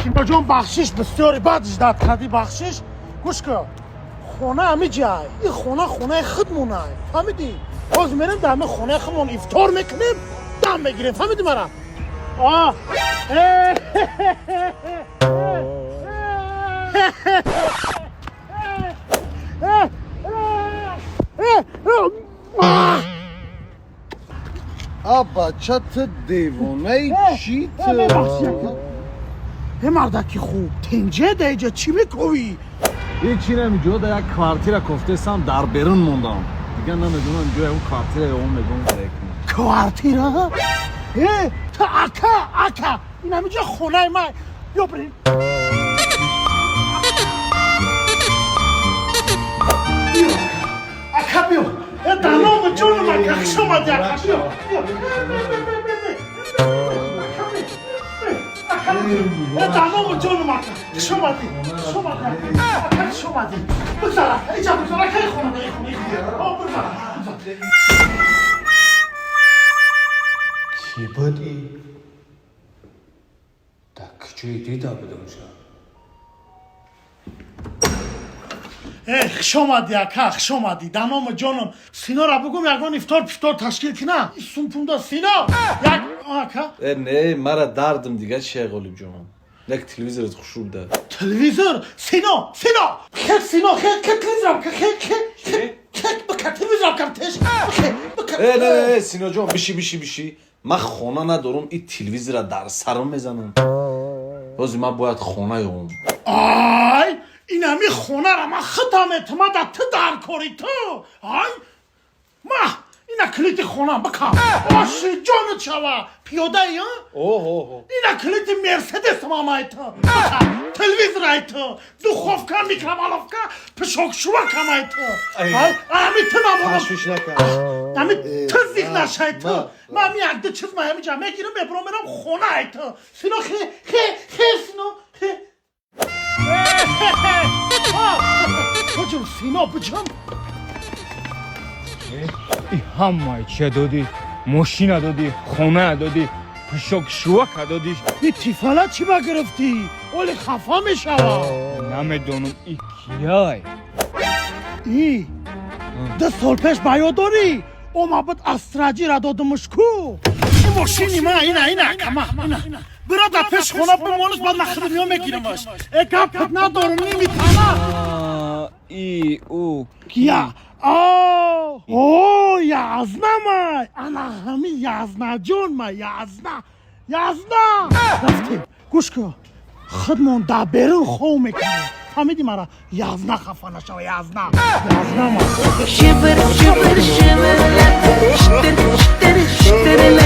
سینا جان بخشش بسیاری بعدش داد کردی بخشش گوش کن خونه همه جای این خونه خودمونه فهمیدی باز میریم در همه خونه خودمون افطار میکنیم دم میگیریم فهمیدی مرا بچه تو دیوانه چی تو؟ مردکی خوب تنجه دیجا چی میکنی؟ هیچی نمیجا در یک کوارتیر کفته سم در بیرون موندم دیگه نمیدونم جای اون کوارتیر اون میگم کنم کوارتیر ها؟ تا اکا این همینجا خونه من یا بریم اکا بیو دانام جون من که خشم آدی اکا بیو دانام جون من که خشم آدی اکا خشم آدی بگذارم ایجا بگذارم که خونه بگذارم کی بودی؟ در کجای دیده بودمشم خوش آمدی اکا خوش آمدی دانام جانم سینا را بگم یکان افطار تشکیل کنه سومپوندا سینا یک اکا نه مرا دردم دیگه چیه غالب جانم یک تلویزیونت خوشو بده تلویزیون سینا خیلی سینا خیلی تلویزیون تلویزیون کمتش نه سینا جان بیشی من خونه ندارم این تلویزیون را در سرم میزنم بازی من باید خونه اون آی این همی خونه را من خطا اعتماد تو در کاری تو آی ما اینا کلیت خونه بکن آشی جانت شوا پیاده ای ها اینا کلیت مرسدس مامای تو تلویزیون ای تو دو خوفکا میکروالوفکا پشوک شوا کمای تو همی تو نمونم تشویش نکن همی تو زیگ نشای تو من همی یک دو چیز ما همی جمعه گیرم ببرم برم خونه ای تو سینا خی سینا کجا سینا بجم ای همه چه دادی؟ ماشین دادی؟ خونه دادی؟ پشک شوک دادی؟ این تیفالا چی با گرفتی؟ اولی خفا میشوا نمیدونم ای کیای؟ ای 10 سال پیش باید داری او مابد استراجی را دادمش کو این ماشینی ما اینا کما برادر پیش خونه بمانش بعد نخدمی ها میگیرمش ای گپت ندارم نمیتانا ای او کیا یازنا ما انا همی یازنا جون ما یازنا رفتیم گوش کن خودمون در بیرون خو میکنیم فهمیدی مرا یازنا خفا نشو یازنا ما Shiver, shiver, shiver, like